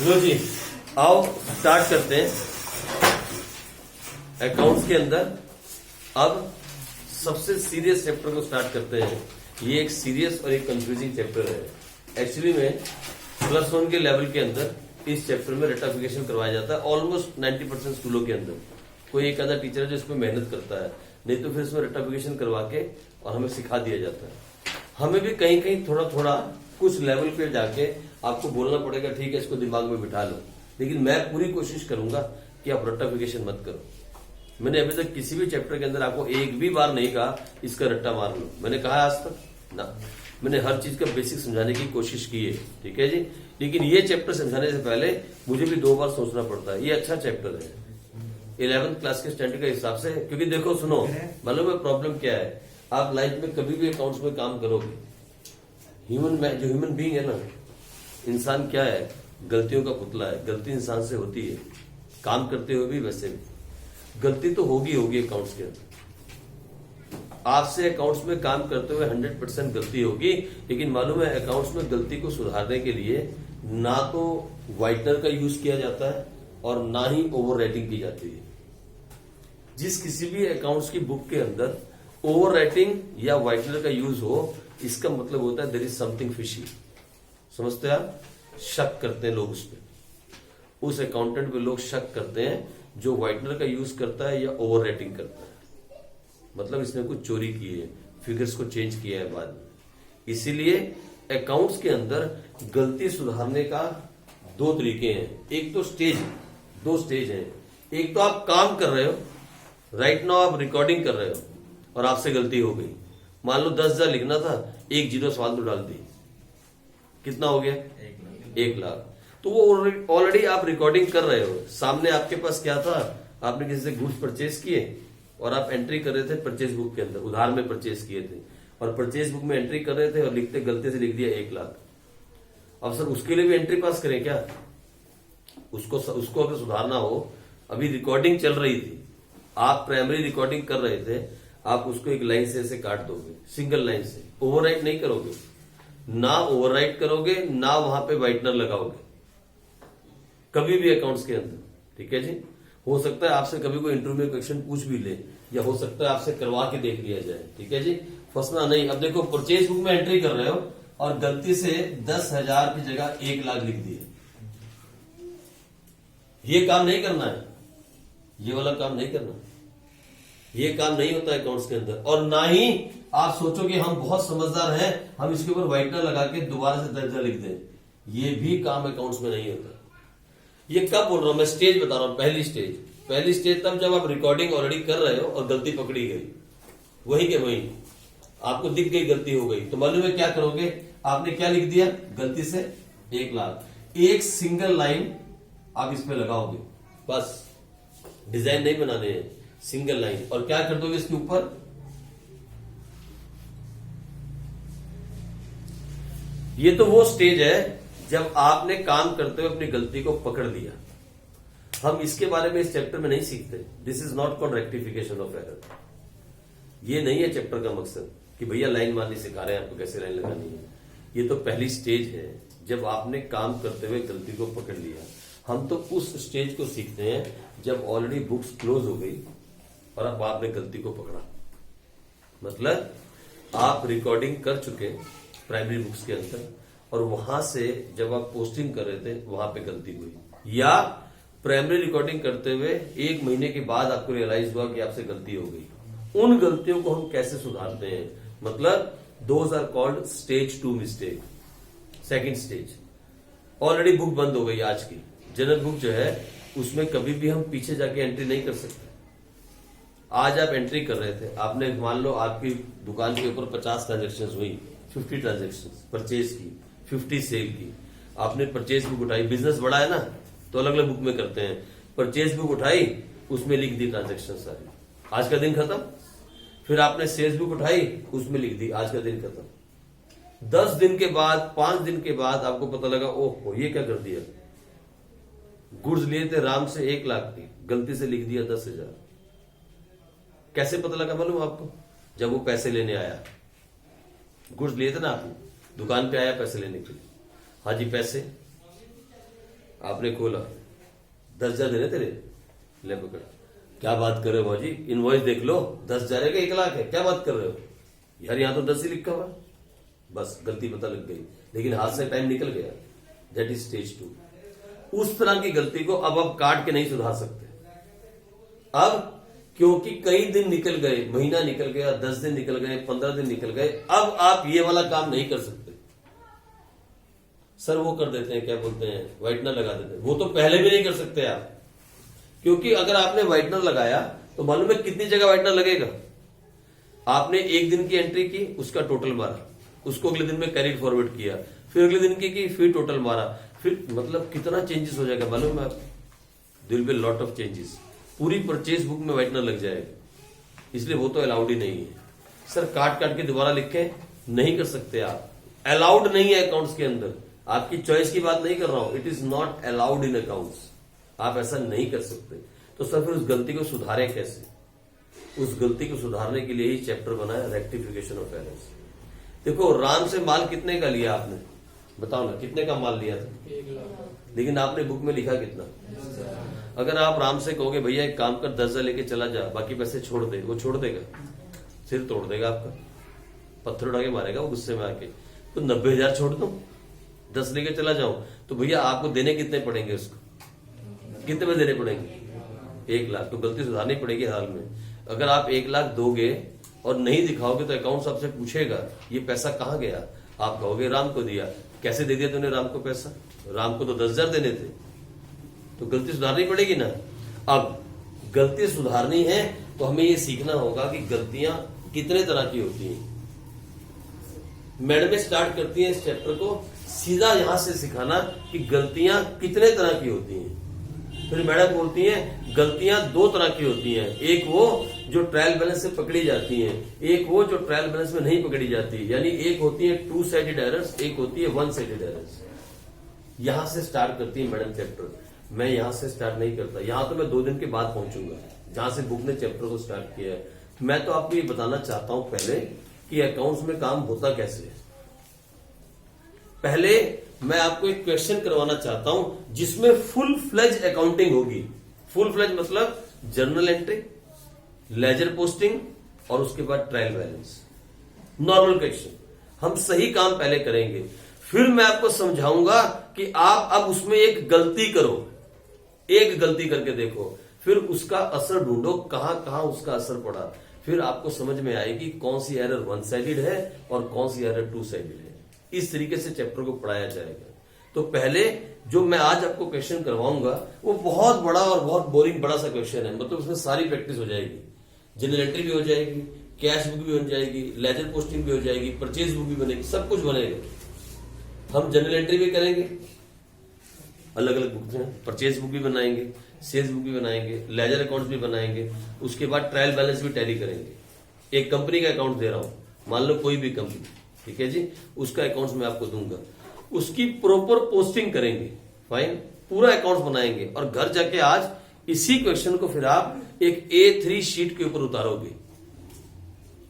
लो जी, आओ स्टार्ट करते हैं अकाउंट्स के अंदर। अब सबसे सीरियस चैप्टर को स्टार्ट करते हैं। ये एक सीरियस और एक कंफ्यूजिंग चैप्टर है। एक्चुअली में +1 के लेवल के अंदर इस चैप्टर में रेटाफिकेशन करवाया जाता है। ऑलमोस्ट 90% स्कूलों के अंदर कोई एक आधा टीचर है जो इसमें मेहनत करता है, नहीं तो फिर इसमें रेटाफिकेशन करवा के और हमें सिखा दिया जाता है। हमें भी कहीं कहीं थोड़ा थोड़ा कुछ लेवल पे जाके आपको बोलना पड़ेगा, ठीक है इसको दिमाग में बिठा लो, लेकिन मैं पूरी कोशिश करूंगा कि आप रेटाफिकेशन मत करो। मैंने अभी तक किसी भी चैप्टर के अंदर आपको एक भी बार नहीं कहा इसका रट्टा मार लो, मैंने कहा आज तक ना। मैंने हर चीज का बेसिक समझाने की कोशिश की है, ठीक है जी। लेकिन ये चैप्टर समझाने से पहले मुझे भी 2 बार सोचना पड़ता है। ये अच्छा चैप्टर है 11th क्लास के स्टैंडर्ड के हिसाब से, क्योंकि देखो सुनो, मालूम है प्रॉब्लम क्या है। आप लाइफ में कभी भी अकाउंट्स में काम करोगे, जो ह्यूमन बीइंग है ना, इंसान क्या है, गलतियों का पुतला है। गलती इंसान से होती है, काम करते हुए भी, वैसे भी गलती तो होगी अकाउंट्स के अंदर। आपसे अकाउंट्स में काम करते हुए 100% गलती होगी, लेकिन मालूम है अकाउंट्स में गलती को सुधारने के लिए ना तो व्हाइटनर का यूज किया जाता है और ना ही ओवर राइटिंग की जाती है। जिस किसी भी अकाउंट्स की बुक के अंदर ओवर राइटिंग या व्हाइटनर का यूज हो, इसका मतलब होता है देयर इज समथिंग फिशी। समझते हैं आप? शक करते हैं लोग उस पर, उस अकाउंटेंट पे लोग शक करते हैं जो व्हाइटनर का यूज करता है या ओवर राइटिंग करता है। मतलब इसने कुछ चोरी की है, फिगर्स को चेंज किया है बाद में। इसीलिए अकाउंट्स के अंदर गलती सुधारने का 2 तरीके हैं। एक तो दो स्टेज है। एक तो आप काम कर रहे हो, राइट नाउ आप रिकॉर्डिंग कर रहे हो और आपसे गलती हो गई। मान लो 10,000 लिखना था, 1 जीरो सवाल तो डाल दी, कितना हो गया? 1 लाख। तो वो ऑलरेडी आप रिकॉर्डिंग कर रहे हो। सामने आपके पास क्या था, आपने किसी से गुड्स परचेज किए और आप एंट्री कर रहे थे परचेज बुक के अंदर, उधार में परचेज किए थे और परचेज बुक में एंट्री कर रहे थे और लिखते गलती से लिख दिया 1 लाख। अब सर उसके लिए भी एंट्री पास करें क्या? उसको अगर सुधारना हो, अभी रिकॉर्डिंग चल रही थी, आप प्राइमरी रिकॉर्डिंग कर रहे थे, आप उसको एक लाइन से ऐसे काट दोगे, सिंगल लाइन से। ओवरराइट नहीं करोगे, ना ओवरराइट करोगे, ना वहां पे व्हाइटनर लगाओगे कभी भी अकाउंट्स के अंदर, ठीक है जी। हो सकता है आपसे कभी कोई इंटरव्यू में क्वेश्चन पूछ भी ले, या हो सकता है आपसे करवा के देख लिया जाए, ठीक है जी। फंसना नहीं। अब देखो परचेज बुक में एंट्री कर रहे हो और गलती से 10,000 की जगह 1 लाख लिख दिए। ये काम नहीं करना है, ये वाला काम नहीं करना। ये काम नहीं होता है अकाउंट्स के अंदर। और ना ही आप सोचो कि हम बहुत समझदार हैं, हम इसके ऊपर व्हाइटनर लगा के दोबारा से दर्जा लिख दें। ये भी काम अकाउंट्स में नहीं होता। ये कब बोल रहा हूं मैं? स्टेज बता रहा हूं। पहली स्टेज तब जब आप रिकॉर्डिंग ऑलरेडी कर रहे हो और गलती पकड़ी गई, वही के वही आपको दिख गई गलती हो गई, तो मालूम है क्या करोगे? आपने क्या लिख दिया गलती से? 1 लाख। एक सिंगल लाइन आप इस पे लगाओगे, बस। डिजाइन नहीं बनाने हैं, सिंगल लाइन। और क्या कर दोगे इसके ऊपर? ये तो वो स्टेज है जब आपने काम करते हुए अपनी गलती को पकड़ लिया। हम इसके बारे में इस चैप्टर में नहीं सीखते। This is not called rectification of error. ये नहीं है चैप्टर का मकसद कि भैया लाइन मारनी सिखा रहे हैं आपको कैसे लाइन लगानी है। ये तो पहली स्टेज है जब आपने काम करते हुए गलती को पकड़ लिया। हम तो उस स्टेज को सीखते हैं जब ऑलरेडी बुक्स क्लोज हो गई और अब आपने गलती को पकड़ा। मतलब आप रिकॉर्डिंग कर चुके प्राइमरी बुक्स के अंदर और वहां से जब आप पोस्टिंग कर रहे थे वहां पे गलती हुई, या प्राइमरी रिकॉर्डिंग करते हुए 1 महीने के बाद आपको रियलाइज हुआ कि आपसे गलती हो गई। उन गलतियों को हम कैसे सुधारते हैं? मतलब those are called stage 2 mistake. Second stage, already book बंद हो गई आज की जनरल बुक जो है, उसमें कभी भी हम पीछे जाके एंट्री नहीं कर सकते। आज आप एंट्री कर रहे थे, आपने मान लो आपकी दुकान के ऊपर 50 ट्रांजेक्शन हुई, 50 ट्रांजेक्शन परचेज की, 50 सेल की। आपने परचेज बुक उठाई, बिजनेस बड़ा है ना तो अलग अलग बुक में करते हैं। परचेज बुक उठाई, उसमें लिख दी ट्रांजेक्शन सारी, आज का दिन खत्म। फिर आपने सेल्स बुक उठाई, उसमें लिख दी आज का दिन खत्म। 10 दिन के बाद, 5 दिन के बाद आपको पता लगा ओह ये क्या कर दिया, गुड्स लिए थे राम से 1 लाख की, गलती से लिख दिया 10,000। कैसे पता लगा मालूम आपको? जब वो पैसे लेने आया, गुड्स लिए थे ना आपने, दुकान पे आया पैसे लेने के लिए, हाँ जी, पैसे आपने खोला, 10,000 देने तेरे, ले पकड़। क्या बात कर रहे हो भाजी, इनवॉइस देख लो, 10,000 है कि 1,00,000 है, क्या बात कर रहे हो यार, यहाँ तो 10 ही लिखा हुआ। बस गलती पता लग गई, लेकिन हाथ से टाइम निकल गया। That is stage 2। उस तरह की गलती को अब आप काट के नहीं सुधार सकते। अब क्योंकि कई दिन निकल गए, महीना निकल गया, 10 दिन निकल गए, 15 दिन निकल गए, अब आप ये वाला काम नहीं कर सकते। सर वो कर देते हैं, क्या बोलते हैं, व्हाइटनर लगा देते हैं। वो तो पहले भी नहीं कर सकते आप, क्योंकि अगर आपने व्हाइटनर लगाया तो मालूम है कितनी जगह व्हाइटनर लगेगा। आपने एक दिन की एंट्री की, उसका टोटल मारा, उसको अगले दिन में कैरी फॉरवर्ड किया, फिर अगले दिन की फिर टोटल मारा, फिर मतलब कितना चेंजेस हो जाएगा मालूम है आप। There will be lot of changes, पूरी परचेज बुक में व्हाइटनर लग जाएगा। इसलिए वो तो अलाउड ही नहीं है। सर काट काट के दोबारा लिखे, नहीं कर सकते आप, अलाउड नहीं है अकाउंट्स के अंदर। आपकी चॉइस की बात नहीं कर रहा हूं, it is not allowed in accounts, आप ऐसा नहीं कर सकते। तो सर फिर उस गलती को सुधारें कैसे? उस गलती को सुधारने के लिए ही चैप्टर बना है रेक्टिफिकेशन ऑफ एरर्स। देखो, राम से माल कितने का लिया आपने, बताओ ना, कितने का माल लिया था? 1,00,000। लेकिन आपने बुक में लिखा कितना? अगर आप राम से कहोगे भैया एक काम कर 10,000 लेके चला जा, बाकी पैसे छोड़ दे, वो छोड़ देगा? सिर तोड़ देगा आपका, पत्थर उठा के मारेगा वो गुस्से में आके। तो 90,000 छोड़ दो, 10 लेके चला जाऊं, तो भैया आपको देने कितने पड़ेंगे उसको, कितने में देने पड़ेंगे? 1,00,000। तो गलती सुधारनी पड़ेगी हाल में। अगर आप 1,00,000 दोगे और नहीं दिखाओगे तो अकाउंट्स आपसे पूछेगा ये पैसा कहाँ गया। आप कहोगे राम को दिया। कैसे दे दिया तूने राम को पैसा? राम को तो 10,000 देने थे। तो गलती सुधारनी पड़ेगी ना। अब गलती सुधारनी है तो हमें ये सीखना होगा कि गलतियां कितने तरह की होती हैं। मैडम स्टार्ट करती हैं इस चैप्टर को सीधा यहां से सिखाना कि गलतियां कितने तरह की होती हैं। फिर मैडम बोलती हैं गलतियां 2 तरह की होती हैं, एक वो जो ट्रायल बैलेंस से पकड़ी जाती हैं, एक वो जो ट्रायल बैलेंस में नहीं पकड़ी जाती। यानी एक होती है 2 साइडेड एरर्स, एक होती है 1 साइडेड एरर्स। यहां से स्टार्ट करती है मैडम चैप्टर। मैं यहां से स्टार्ट नहीं करता, यहां तो मैं 2 दिन के बाद पहुंचूंगा जहां से बुक ने चैप्टर को स्टार्ट किया है। मैं तो आपको ये बताना चाहता हूं पहले कि अकाउंट्स में काम होता कैसे है। पहले मैं आपको एक क्वेश्चन करवाना चाहता हूं जिसमें फुल फ्लेज अकाउंटिंग होगी। फुल फ्लेज मतलब जर्नल एंट्री, लेजर पोस्टिंग और उसके बाद ट्रायल बैलेंस। नॉर्मल क्वेश्चन, हम सही काम पहले करेंगे, फिर मैं आपको समझाऊंगा कि आप अब उसमें एक गलती करो, एक गलती करके देखो, फिर उसका असर ढूंढो, कहां कहां उसका असर पड़ा। फिर आपको समझ में आएगी कौन सी एरर 1 साइडेड है और कौन सी एरर 2 साइडेड है। इस तरीके से चैप्टर को पढ़ाया जाएगा। तो पहले जो मैं आज आपको क्वेश्चन करवाऊंगा वो बहुत बड़ा और बहुत बोरिंग बड़ा सा क्वेश्चन है, मतलब उसमें सारी प्रैक्टिस हो जाएगी। जनरल एंट्री भी हो जाएगी, कैश बुक भी बन जाएगी, लेजर पोस्टिंग भी हो जाएगी, परचेज बुक भी बनेगी, सब कुछ बनेगा। हम जनरल एंट्री भी करेंगे, अलग अलग बुक हैं, परचेज बुक भी बनाएंगे, सेल्स बुक भी बनाएंगे, लेजर अकाउंट्स भी बनाएंगे, उसके बाद ट्रायल बैलेंस भी टैली करेंगे। एक कंपनी का अकाउंट दे रहा हूं, मान लो कोई भी कंपनी, ठीक है जी, उसका अकाउंट्स मैं आपको दूंगा, उसकी प्रॉपर पोस्टिंग करेंगे, फाइन, पूरा अकाउंट्स बनाएंगे और घर जाके आज इसी क्वेश्चन को फिर आप एक A3 शीट के ऊपर उतारोगे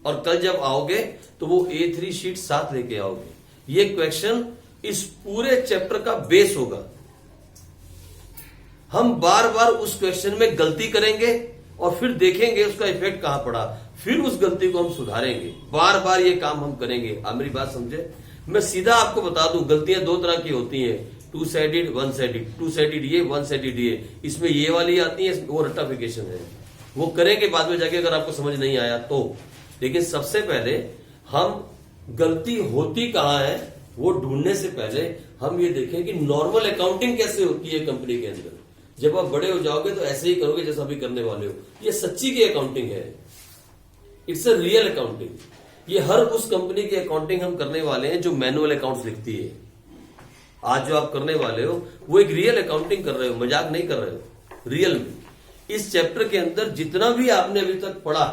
और कल जब आओगे तो वो A3 शीट साथ लेके आओगे। ये क्वेश्चन इस पूरे चैप्टर का बेस होगा। हम बार बार उस क्वेश्चन में गलती करेंगे और फिर देखेंगे उसका इफेक्ट कहां पड़ा, फिर उस गलती को हम सुधारेंगे। बार बार ये काम हम करेंगे। आप मेरी बात समझे? मैं सीधा आपको बता दूं, गलतियां 2 तरह की होती हैं, 2 साइडेड 1 साइडेड। 2 साइडेड ये, 1 साइडेड ये। इसमें ये वाली आती है, वो रट्टाफिकेशन है, वो करेंगे बाद में जाके अगर आपको समझ नहीं आया तो। लेकिन सबसे पहले हम गलती होती कहां है वो ढूंढने से पहले हम ये देखें कि नॉर्मल अकाउंटिंग कैसे होती है कंपनी के अंदर। जब आप बड़े हो जाओगे तो ऐसे ही करोगे जैसा अभी करने वाले हो। ये सच्ची की अकाउंटिंग है, इट्स अ रियल अकाउंटिंग। ये हर उस कंपनी की अकाउंटिंग हम करने वाले हैं जो मैनुअल अकाउंट्स लिखती है। आज जो आप करने वाले हो वो एक रियल अकाउंटिंग कर रहे हो, मजाक नहीं कर रहे हो, रियल में। इस चैप्टर के अंदर जितना भी आपने अभी तक पढ़ा,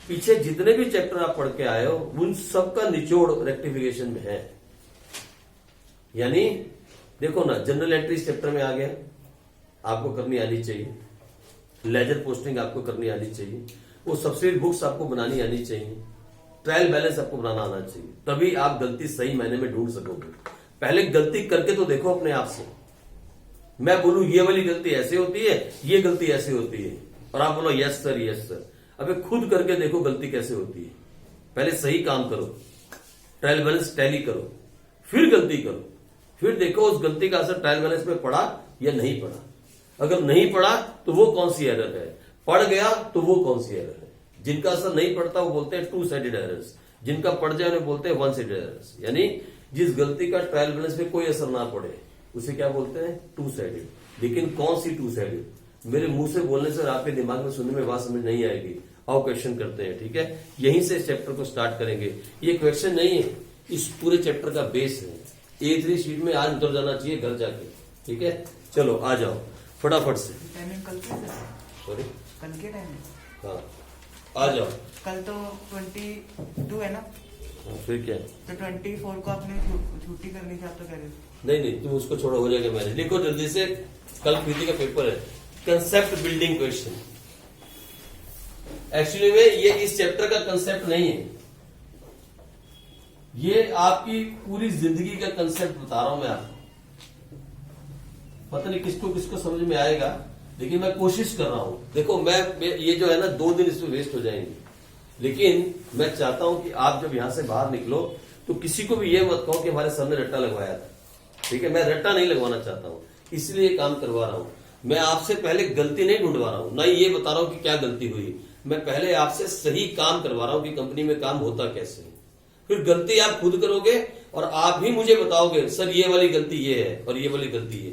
पीछे जितने भी चैप्टर आप पढ़ के आए हो, उन सबका निचोड़ रेक्टिफिकेशन में है। यानी देखो ना, जनरल एंट्री इस चैप्टर में आ गया, आपको करनी आनी चाहिए। लेजर पोस्टिंग आपको करनी आनी चाहिए। वो सब्सिडी बुक्स आपको बनानी आनी चाहिए। ट्रायल बैलेंस आपको बनाना आना चाहिए, तभी आप गलती सही मायने में ढूंढ सकोगे। पहले गलती करके तो देखो अपने आप से। मैं बोलूं ये वाली गलती ऐसे होती है, ये गलती ऐसे होती है, और आप बोलो यस सर यस सर। अबे खुद करके देखो गलती कैसे होती है। पहले सही काम करो, ट्रायल बैलेंस टैली करो, फिर गलती करो, फिर देखो उस गलती का असर ट्रायल बैलेंस में पड़ा या नहीं पड़ा। अगर नहीं पड़ा तो वो कौन सी एरर है, पड़ गया तो वो कौन सी एरर है। जिनका असर नहीं पड़ता वो बोलते हैं टू साइडेड एरर्स, जिनका पड़ जाए उन्हें बोलते हैं वन साइडेड एरर्स। यानी जिस गलती का ट्रायल बैलेंस में कोई असर ना पड़े उसे क्या बोलते हैं, टू साइडेड। लेकिन कौन सी टू साइडेड, मेरे मुंह से बोलने से आपके दिमाग में सुनने में बात समझ नहीं आएगी। आओ क्वेश्चन करते हैं, ठीक है। यहीं से इस चैप्टर को स्टार्ट करेंगे। ये क्वेश्चन नहीं है, इस पूरे चैप्टर का बेस है। A3 शीट में आज उतर जाना चाहिए घर जाके, ठीक है। चलो आ जाओ फटाफट से। टाइमिंग कल के है? सॉरी कल के टाइमिंग? हाँ आ जाओ। कल तो 22 है ना? फिर क्या है? तो 24 को आपने छुट्टी करनी थी, आप तो कह रहे थे। नहीं तुम उसको छोड़ो, हो जाएगा मैंने। लिखो जल्दी से, कल प्रीति का पेपर है। Concept building question. एक्चुअली में ये इस चैप्टर का कंसेप्ट नहीं है, ये आपकी पूरी जिंदगी का कंसेप्ट बता रहा हूं मैं आपको। पता नहीं किसको किसको समझ में आएगा, लेकिन मैं कोशिश कर रहा हूं। देखो मैं ये जो है ना 2 दिन इसमें वेस्ट हो जाएंगे, लेकिन मैं चाहता हूं कि आप जब यहां से बाहर निकलो तो किसी को भी ये मत कहो कि हमारे सर ने रट्टा लगवाया था, ठीक है। मैं रट्टा नहीं लगवाना चाहता हूं, इसलिए काम करवा रहा हूं। मैं आपसे पहले गलती नहीं ढूंढवा रहा हूं, ना ये बता रहा हूं कि क्या गलती हुई। मैं पहले आपसे सही काम करवा रहा हूं कि कंपनी में काम होता कैसे है। फिर गलती आप खुद करोगे और आप ही मुझे बताओगे सर ये वाली गलती ये है और ये वाली गलती ये।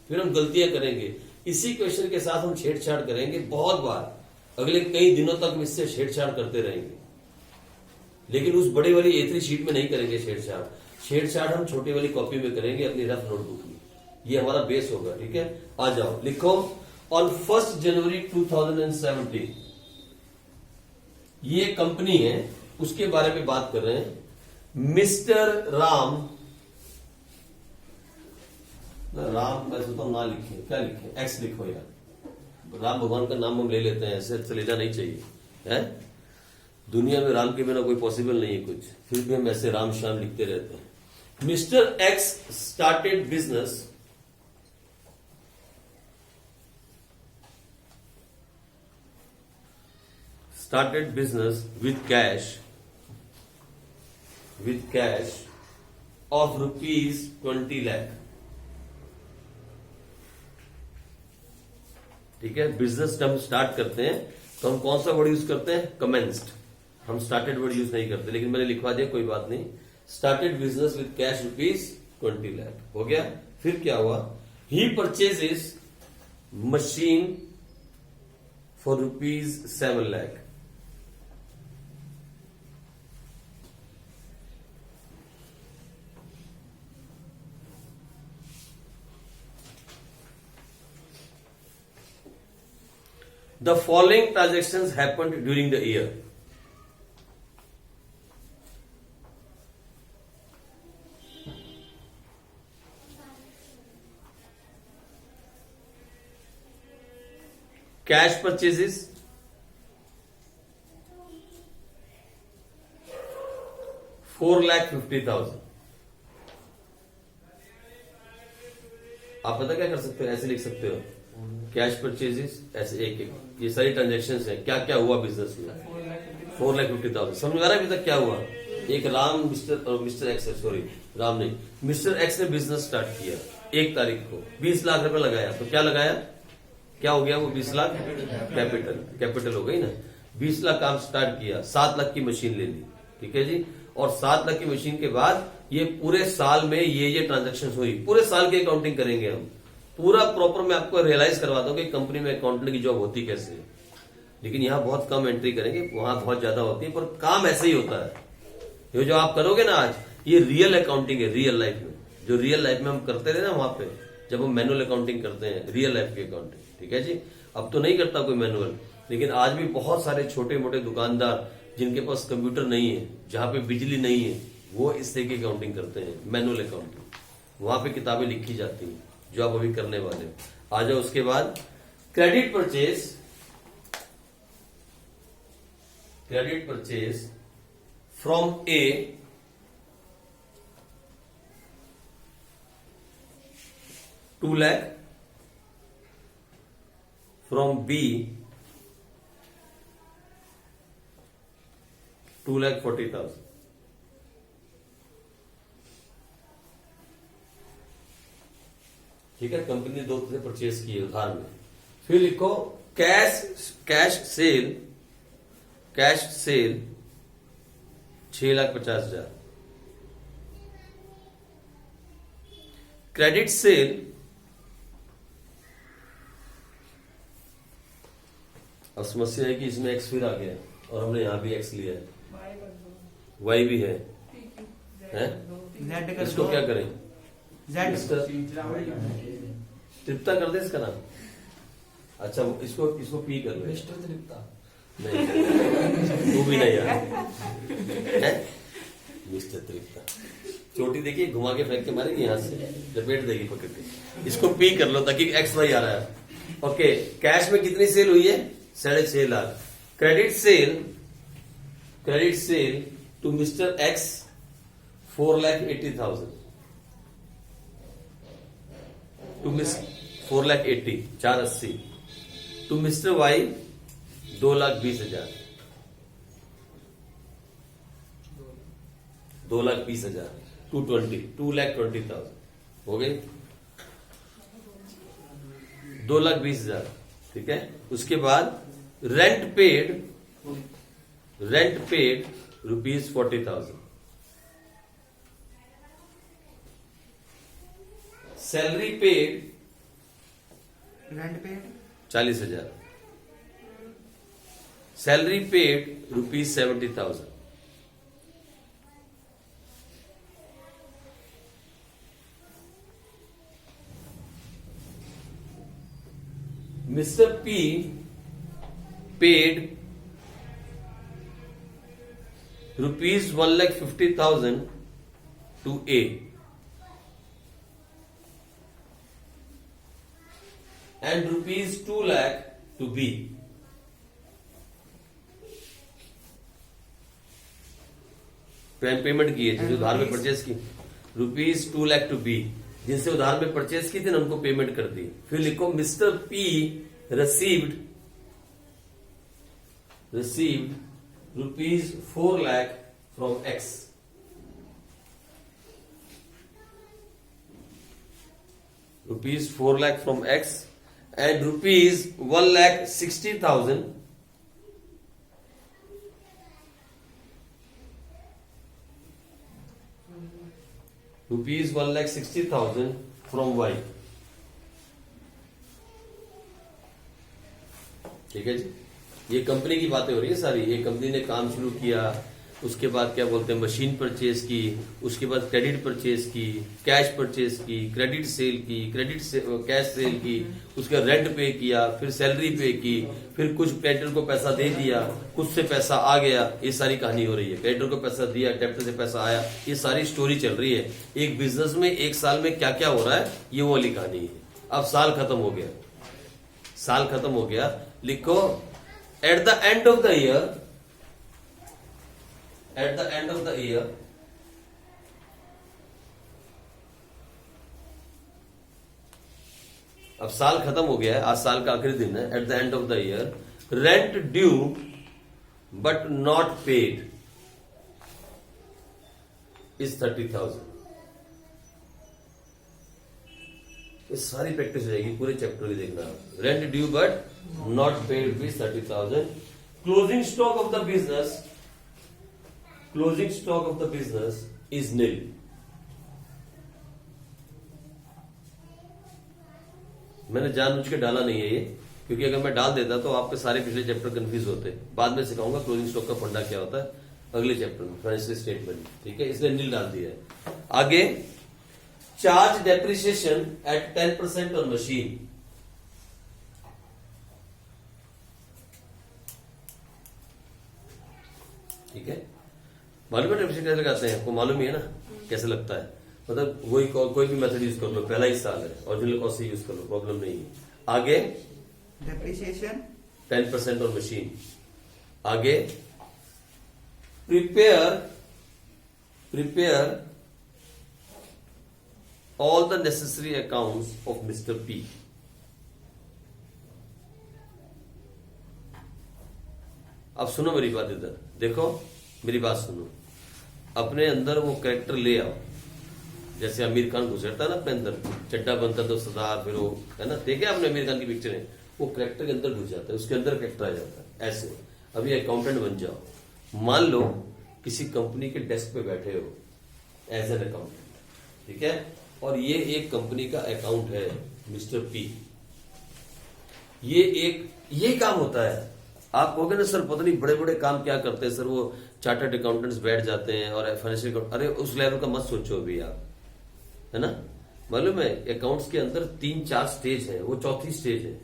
फिर हम गलतियां करेंगे। इसी क्वेश्चन के साथ हम छेड़छाड़ करेंगे बहुत बार, अगले कई दिनों तक हम इससे छेड़छाड़ करते रहेंगे। लेकिन उस बड़ी वाली A3 शीट में नहीं करेंगे छेड़छाड़। छेड़छाड़ हम छोटी वाली कॉपी में करेंगे, अपनी रफ नोटबुक में। ये हमारा बेस होगा, ठीक है। आ जाओ, लिखो ऑन 1 जनवरी 2017। ये कंपनी है, उसके बारे में बात कर रहे हैं। मिस्टर राम मैं सोचता हूं ना लिखे, क्या लिखे, एक्स लिखो यार। राम भगवान का नाम हम ले लेते हैं, ऐसे अच्छा लेना नहीं चाहिए है। दुनिया में राम के बिना कोई पॉसिबल नहीं है कुछ, फिर भी हम ऐसे राम श्याम लिखते रहते हैं। Mister x started business with cash of rupees 20 lakh, ठीक है। बिजनेस जब हम स्टार्ट करते हैं तो हम कौन सा वर्ड यूज करते हैं, कमेंस्ड। हम स्टार्टेड वर्ड यूज नहीं करते, लेकिन मैंने लिखवा दिया, कोई बात नहीं। Started business with cash rupees 20 lakh हो गया। फिर क्या हुआ, ही purchases machine for rupees 7 lakh. The following transactions happened during the year. Cash purchases, $4,50,000। आप पता क्या कर सकते हो, ऐसे लिख सकते हो, कैश परचेजेस ऐसे एक एक, ये सारी ट्रांजेक्शन है। क्या क्या हुआ बिजनेस में, 4,50,000। समझ में आ रहा है अभी तक क्या हुआ। एक Ram mister x, sorry Ram नहीं, मिस्टर एक्स ने बिजनेस स्टार्ट किया 1 तारीख को, 20 लाख रुपए लगाया। तो क्या लगाया, क्या हो गया वो 20 लाख, कैपिटल हो गई ना। 20 लाख काम स्टार्ट किया, 7 लाख की मशीन ले ली, ठीक है जी। और 7 लाख की मशीन के बाद ये पूरे साल में ये ट्रांजेक्शन हुई। पूरे साल की अकाउंटिंग करेंगे हम, पूरा प्रॉपर। मैं आपको रियलाइज करवा दूं कि कंपनी में अकाउंटेंट की जॉब होती कैसे है। लेकिन यहाँ बहुत कम एंट्री करेंगे, वहां बहुत ज्यादा होती है, पर काम ऐसे ही होता है। ये जो आप करोगे ना आज, ये रियल अकाउंटिंग है, रियल लाइफ में। जो रियल लाइफ में हम करते थे ना वहां पे, जब हम मैनुअल अकाउंटिंग करते हैं, रियल लाइफ की अकाउंटिंग, ठीक है जी। अब तो नहीं करता कोई मैनुअल, लेकिन आज भी बहुत सारे छोटे मोटे दुकानदार जिनके पास कंप्यूटर नहीं है, जहां पे बिजली नहीं है, वो इस तरह की अकाउंटिंग करते हैं, मैनुअल अकाउंटिंग। वहां पे किताबें लिखी जाती हैं जो आप अभी करने वाले हो। आ जाओ उसके बाद, credit purchase from A 2 lakh from B 2,40,000. ठीक है, कंपनी ने 2 से परचेज किए उधार में। फिर लिखो कैश सेल 6,50,000। क्रेडिट सेल अब समस्या है कि इसमें एक्स फिर आ गया और हमने यहां भी एक्स लिया है, वाई भी है, जेड कर इसको दो। क्या करें? जेड तृप्ता कर दे इसका नाम। अच्छा इसको पी कर लो। मिस्टर तृप्ता। नहीं तू भी नहीं यार है? मिस्टर तृप्ता चोटी देखिए घुमा के फेंक के मारेगी, यहां से लपेट देगी पकड़ के। इसको पी कर लो ताकि एक्स वाई आ रहा है। ओके, कैश में कितनी सेल हुई है? 6.5 lakh. Credit sale to mister X 4,80,000 to miss 4,80 480 to mister Y 2,20,000 2,20,000 2,20,000 हो गई 2,20,000। ठीक है, उसके बाद rent paid ₹40,000। Salary paid rent paid 40,000। Salary paid ₹70,000। Mr. P paid ₹1,50,000 to A and ₹2 lakh to B. Payment की है जिनसे उधार में परचेज की, ₹2 लाख टू बी, जिनसे उधार में परचेज की थी ना उनको पेमेंट कर दी। फिर लिखो mister P received ₹4 lakh from X. ₹4 lakh from X and ₹1,60,000 ₹1,60,000 from Y. ठीक है जी, ये कंपनी की बातें हो रही है सारी। ये कंपनी ने काम शुरू किया, उसके बाद क्या बोलते हैं मशीन परचेज की, उसके बाद क्रेडिट परचेज की, कैश परचेज की, क्रेडिट सेल की, कैश सेल की, उसका रेंट पे किया, फिर सैलरी पे की, फिर कुछ क्रेडिटर को पैसा दे दिया, कुछ से पैसा आ गया। ये सारी कहानी हो रही है। क्रेडिटर को पैसा दिया, डेप्टर से पैसा आया, ये सारी स्टोरी चल रही है। एक बिजनेस में एक साल में क्या क्या हो रहा है ये वो वाली कहानी है। अब साल खत्म हो गया, लिखो at the end of the year अब साल खत्म हो गया है, आज साल का आखिरी दिन है। At the end of the year rent due but not paid is 30,000। ये सारी प्रैक्टिस हो जाएगी पूरे चैप्टर की, देखना। Rent due but not paid is 30,000। Closing stock of the business is nil. मैंने जानबूझ के डाला नहीं है ये, क्योंकि अगर मैं डाल देता तो आपके सारे पिछले चैप्टर कंफ्यूज होते। बाद में सिखाऊंगा क्लोजिंग स्टॉक का फंडा क्या होता है अगले चैप्टर में, फाइनेंशियल स्टेटमेंट। ठीक है, इसलिए नील डाल दिया है। आगे charge depreciation eight 10% on machine. ठीक है, मालूम है डेप्रिसिएशन कैसे लगाते हैं? आपको मालूम ही है ना कैसे लगता है? मतलब वही कोई भी मेथड यूज कर लो, पहला ही साल है, ओरिजिनल कॉस्ट से यूज कर लो, प्रॉब्लम नहीं है। आगे डेप्रिसिएशन 10% ऑन मशीन। आगे prepare all the necessary accounts of Mr. P. अब सुनो मेरी बात, इधर देखो, मेरी बात सुनो। अपने अंदर वो कैरेक्टर ले आओ, जैसे आमिर खान गुजरता है ना अपने अंदर, चड्डा बनता तो सरदार, फिर वो है ना, देखे आपने आमिर खान की पिक्चर है, वो कैरेक्टर के अंदर घुस जाता है, उसके अंदर कैरेक्टर आ जाता है। ऐसे अभी अकाउंटेंट बन जाओ, मान लो किसी कंपनी के डेस्क पे बैठे हो एज एन अकाउंटेंट, ठीक है, और ये एक कंपनी का अकाउंट है मिस्टर पी। ये काम होता है। आप कहोगे ना सर पता नहीं बड़े बड़े काम क्या करते हैं सर, वो चार्टर्ड अकाउंटेंट्स बैठ जाते हैं और फाइनेंशियल अकाउंट, अरे उस लेवल का मत सोचो अभी आप, है ना। मालूम है अकाउंट्स के अंदर 3-4 स्टेज है, वो चौथी स्टेज है।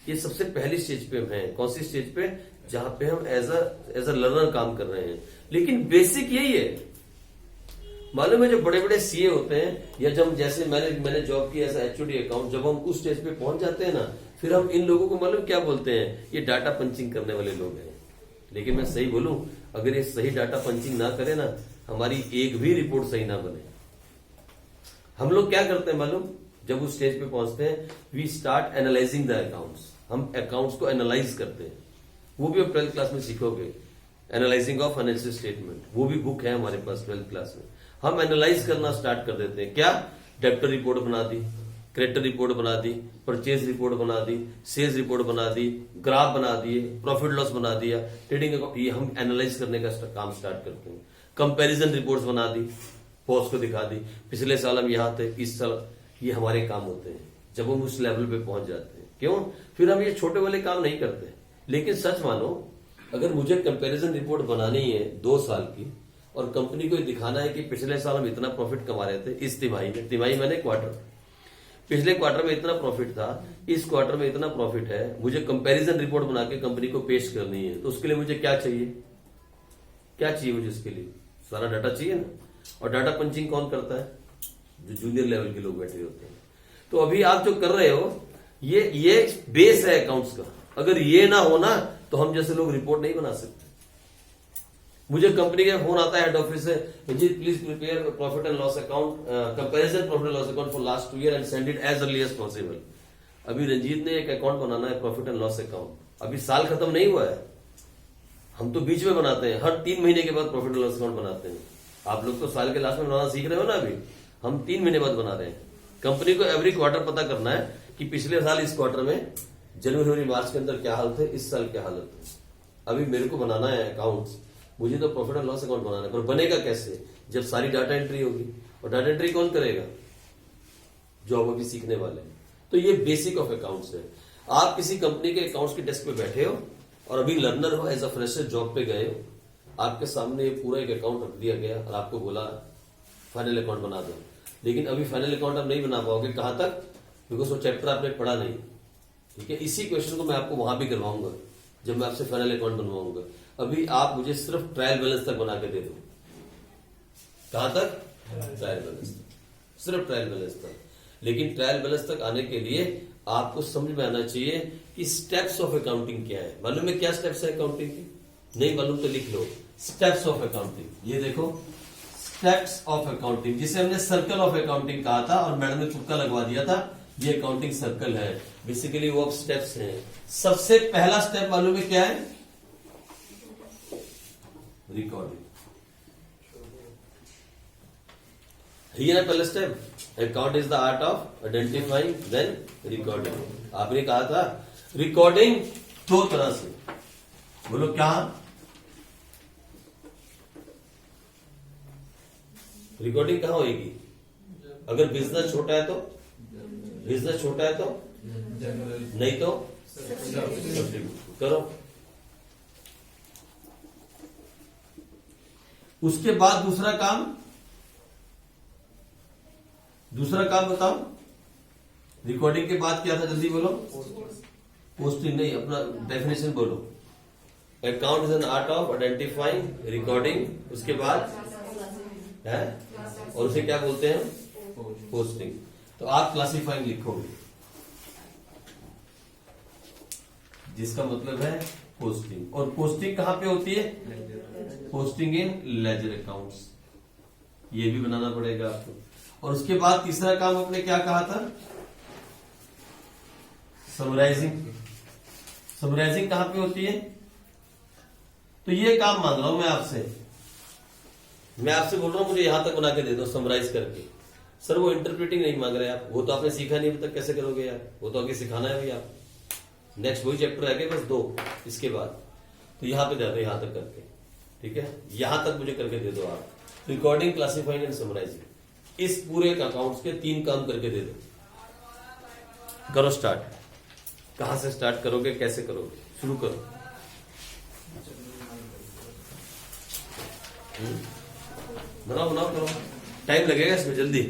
ये सबसे पहली स्टेज पे हम हैं। कौन सी स्टेज पे? जहां पे हम एज अ लर्नर काम कर रहे हैं, लेकिन बेसिक यही है। मालूम है जो बड़े बड़े सीए होते हैं, या जब जैसे मैंने जॉब की एज एचओडी अकाउंट, जब हम उस स्टेज पे पहुंच जाते हैं ना, फिर हम इन लोगों को मालूम क्या बोलते हैं, ये डाटा पंचिंग करने वाले लोग हैं। लेकिन मैं सही बोलूं, अगर ये सही डाटा पंचिंग ना करे ना, हमारी एक भी रिपोर्ट सही ना बने। हम लोग क्या करते हैं मालूम, जब उस स्टेज पे पहुंचते हैं, we start analysing the accounts. हम अकाउंट्स को एनालाइज करते हैं, वो भी आप 12th क्लास में सीखोगे, एनालाइजिंग ऑफ फाइनेंशियल स्टेटमेंट, वो भी बुक है हमारे पास 12th क्लास में। हम एनालाइज करना स्टार्ट कर देते हैं। क्या? डेब्टर रिपोर्ट बना दी, क्रेडिटर रिपोर्ट बना दी, परचेज रिपोर्ट बना दी, सेल्स रिपोर्ट बना दी, ग्राफ बना दिए, प्रॉफिट लॉस बना दिया, ट्रेडिंग अकाउंट, ये हम एनालाइज करने का काम स्टार्ट करते हैं। कंपैरिजन रिपोर्ट्स बना दी, बॉस को दिखा दी, पिछले साल हम यहाँ थे, इस साल, ये हमारे काम होते हैं जब हम उस लेवल पे पहुंच जाते हैं। क्यों? फिर हम ये छोटे वाले काम नहीं करते। लेकिन सच मानो, अगर मुझे कंपैरिजन रिपोर्ट बनानी है 2 साल की, और कंपनी को दिखाना है कि पिछले साल हम इतना प्रॉफिट कमा रहे थे, इस तिमाही में, तिमाही मैंने क्वार्टर, पिछले क्वार्टर में इतना प्रॉफिट था, इस क्वार्टर में इतना प्रॉफिट है, मुझे कंपैरिजन रिपोर्ट बना के कंपनी को पेश करनी है, तो उसके लिए मुझे क्या चाहिए? क्या चाहिए मुझे? इसके लिए सारा डाटा चाहिए ना। और डाटा पंचिंग कौन करता है? जो जूनियर लेवल के लोग बैठे होते हैं। तो अभी आप जो कर रहे हो, ये बेस है अकाउंट्स का। अगर ये ना हो ना, तो हम जैसे लोग रिपोर्ट नहीं बना सकते। मुझे कंपनी का फोन आता है हेड ऑफिस से, Ranjit please prepare profit and loss account, comparison profit and loss account for last 2 year and send it as early as possible. अभी रंजीत ने एक अकाउंट बनाना है, प्रॉफिट एंड लॉस अकाउंट, अभी साल खत्म नहीं हुआ है, हम तो बीच में बनाते हैं, हर 3 महीने के बाद प्रॉफिट एंड लॉस अकाउंट बनाते हैं। आप लोग तो साल के लास्ट में बनाना सीख रहे हो ना, अभी हम 3 महीने बाद बना रहे हैं। कंपनी को एवरी क्वार्टर पता करना है कि पिछले साल इस क्वार्टर में जनवरी मार्च के अंदर क्या हालत है, इस साल क्या हालत है। अभी मेरे को बनाना है अकाउंट्स, मुझे तो प्रॉफिट एंड लॉस अकाउंट बनाना है, पर बनेगा कैसे? जब सारी डाटा एंट्री होगी। और डाटा एंट्री कौन करेगा? जो आप अभी सीखने वाले हैं। तो ये बेसिक ऑफ अकाउंट्स है। आप किसी कंपनी के अकाउंट्स के डेस्क पे बैठे हो और अभी लर्नर हो, एज अ फ्रेशर जॉब पे गए हो, आपके सामने पूरा एक अकाउंट रख दिया गया और आपको बोला फाइनल अकाउंट बना दो। लेकिन अभी फाइनल अकाउंट आप नहीं बना पाओगे। कहां तक? बिकॉज वो चैप्टर आपने पढ़ा नहीं। ठीक है, इसी क्वेश्चन को मैं आपको वहां भी करवाऊंगा जब मैं आपसे फाइनल अकाउंट बनवाऊंगा। अभी आप मुझे सिर्फ ट्रायल बैलेंस तक बना के दे दो। कहां तक? ट्रायल बैलेंस तक, सिर्फ ट्रायल बैलेंस तक। लेकिन ट्रायल बैलेंस तक आने के लिए आपको समझ में आना चाहिए कि स्टेप्स ऑफ अकाउंटिंग क्या है। मालूम है क्या स्टेप्स है अकाउंटिंग की? नहीं मालूम तो लिख लो, स्टेप्स ऑफ अकाउंटिंग। ये देखो, स्टेप्स ऑफ अकाउंटिंग, जिसे हमने सर्कल ऑफ अकाउंटिंग कहा था और मैडम ने तुक्का लगवा दिया था, ये अकाउंटिंग सर्कल है। बेसिकली वो अब स्टेप्स हैं। सबसे पहला स्टेप मालूम है क्या है? रिकॉर्डिंग। ये ना पहला step, account is the art of identifying then recording. आपने कहा था रिकॉर्डिंग 2 तरह से, बोलो क्या? रिकॉर्डिंग कहां होगी? अगर बिजनेस छोटा है तो, बिजनेस छोटा है तो, नहीं तो करो। उसके बाद दूसरा काम बताओ। रिकॉर्डिंग के बाद क्या था? जल्दी बोलो। पोस्टिंग नहीं, अपना डेफिनेशन बोलो। Account is an art of identifying, recording, उसके बाद है, और उसे क्या बोलते हैं? पोस्टिंग। तो आप क्लासिफाइंग लिखोगे, जिसका मतलब है पोस्टिंग। और पोस्टिंग कहां पे होती है? Posting in ledger accounts. ये भी बनाना पड़ेगा आपको। और उसके बाद तीसरा काम आपने क्या कहा था? समराइजिंग। समराइजिंग कहां पे होती है? तो ये काम मांग रहा हूं मैं आपसे बोल रहा हूं मुझे यहां तक बना के दे दो समराइज करके। सर वो इंटरप्रेटिंग नहीं मांग रहे आप, वो तो आपने सीखा नहीं अभी तक, कैसे करोगे यार? वो तो आगे सिखाना है भाई आप। नेक्स्ट वही चैप्टर रह गए बस 2 इसके बाद। तो यहां पे दे दो, यहां तक करके, ठीक है? यहां तक मुझे करके दे दो आप, रिकॉर्डिंग, क्लासिफाइंग एंड समराइजिंग। इस पूरे अकाउंट्स के 3 काम करके दे दो। करो स्टार्ट। कहां से स्टार्ट करोगे, कैसे करोगे? शुरू करो। बनाओ बनाओ करो, टाइम लगेगा इसमें, जल्दी।